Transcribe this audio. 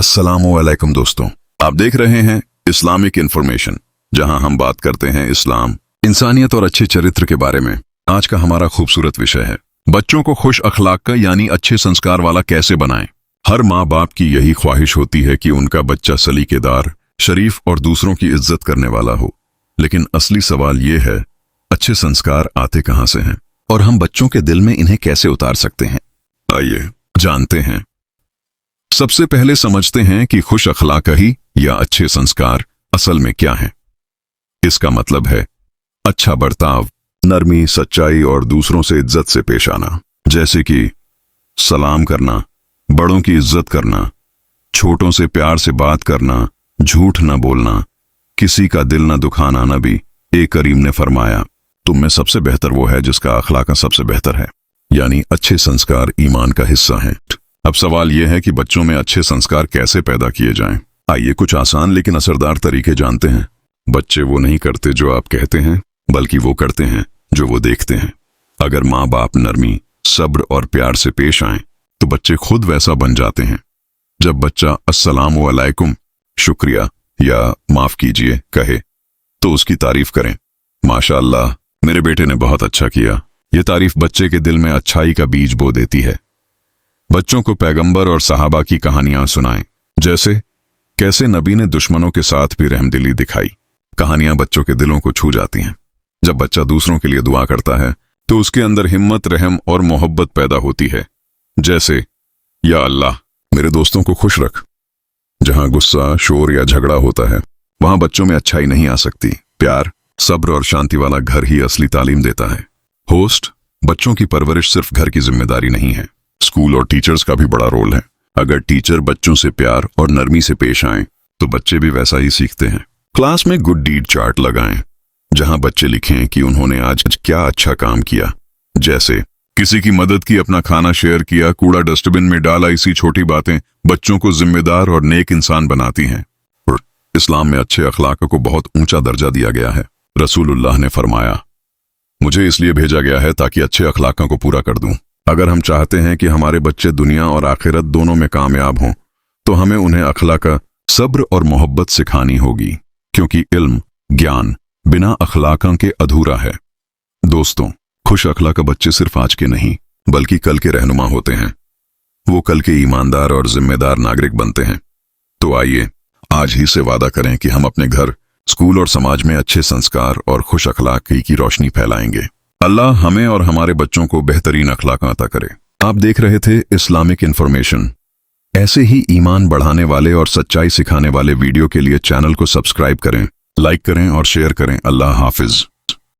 अस्सलामुअलैकुम दोस्तों, आप देख रहे हैं इस्लामिक इन्फॉर्मेशन, जहां हम बात करते हैं इस्लाम, इंसानियत और अच्छे चरित्र के बारे में। आज का हमारा खूबसूरत विषय है बच्चों को खुश अखलाक का यानी अच्छे संस्कार वाला कैसे बनाएं। हर माँ बाप की यही ख्वाहिश होती है कि उनका बच्चा सलीकेदार, शरीफ और दूसरों की इज्जत करने वाला हो। लेकिन असली सवाल ये है, अच्छे संस्कार आते कहाँ से हैं और हम बच्चों के दिल में इन्हें कैसे उतार सकते हैं। आइए जानते हैं। सबसे पहले समझते हैं कि खुश अखलाकी या अच्छे संस्कार असल में क्या हैं। इसका मतलब है अच्छा बर्ताव, नरमी, सच्चाई और दूसरों से इज्जत से पेश आना, जैसे कि सलाम करना, बड़ों की इज्जत करना, छोटों से प्यार से बात करना, झूठ न बोलना, किसी का दिल न दुखाना। नबी एक करीम ने फरमाया, तुम में सबसे बेहतर वो है जिसका अखलाक सबसे बेहतर है, यानी अच्छे संस्कार ईमान का हिस्सा हैं। अब सवाल यह है कि बच्चों में अच्छे संस्कार कैसे पैदा किए जाएं। आइए कुछ आसान लेकिन असरदार तरीके जानते हैं। बच्चे वो नहीं करते जो आप कहते हैं, बल्कि वो करते हैं जो वो देखते हैं। अगर माँ बाप नरमी, सब्र और प्यार से पेश आएं, तो बच्चे खुद वैसा बन जाते हैं। जब बच्चा अस्सलामु अलैकुम, शुक्रिया या माफ कीजिए कहे, तो उसकी तारीफ करें। माशाअल्लाह, मेरे बेटे ने बहुत अच्छा किया। ये तारीफ बच्चे के दिल में अच्छाई का बीज बो देती है। बच्चों को पैगंबर और सहाबा की कहानियां सुनाएं, जैसे कैसे नबी ने दुश्मनों के साथ भी रहमदिली दिखाई। कहानियां बच्चों के दिलों को छू जाती हैं। जब बच्चा दूसरों के लिए दुआ करता है, तो उसके अंदर हिम्मत, रहम और मोहब्बत पैदा होती है। जैसे, या अल्लाह, मेरे दोस्तों को खुश रख। जहां गुस्सा, शोर या झगड़ा होता है, वहां बच्चों में अच्छाई नहीं आ सकती। प्यार, सब्र और शांति वाला घर ही असली तालीम देता है। होस्ट, बच्चों की परवरिश सिर्फ घर की जिम्मेदारी नहीं है, स्कूल और टीचर्स का भी बड़ा रोल है। अगर टीचर बच्चों से प्यार और नरमी से पेश आएं, तो बच्चे भी वैसा ही सीखते हैं। क्लास में गुड डीड चार्ट लगाएं, जहां बच्चे लिखें कि उन्होंने आज क्या अच्छा काम किया, जैसे किसी की मदद की, अपना खाना शेयर किया, कूड़ा डस्टबिन में डाला। इसी छोटी बातें बच्चों को जिम्मेदार और नेक इंसान बनाती हैं। और इस्लाम में अच्छे अखलाक को बहुत ऊंचा दर्जा दिया गया है। रसूलुल्लाह ने फरमाया, मुझे इसलिए भेजा गया है ताकि अच्छे अखलाकों को पूरा कर दूं। अगर हम चाहते हैं कि हमारे बच्चे दुनिया और आखिरत दोनों में कामयाब हों, तो हमें उन्हें अखलाक, सब्र और मोहब्बत सिखानी होगी, क्योंकि इल्म, ज्ञान बिना अखलाकों के अधूरा है। दोस्तों, खुश अखलाक बच्चे सिर्फ आज के नहीं, बल्कि कल के रहनुमा होते हैं। वो कल के ईमानदार और जिम्मेदार नागरिक बनते हैं। तो आइए आज ही से वादा करें कि हम अपने घर, स्कूल और समाज में अच्छे संस्कार और खुश अखलाकी की रोशनी फैलाएंगे। अल्लाह हमें और हमारे बच्चों को बेहतरीन अखलाक अता करे। आप देख रहे थे इस्लामिक इन्फॉर्मेशन। ऐसे ही ईमान बढ़ाने वाले और सच्चाई सिखाने वाले वीडियो के लिए चैनल को सब्सक्राइब करें, लाइक करें और शेयर करें। अल्लाह हाफिज।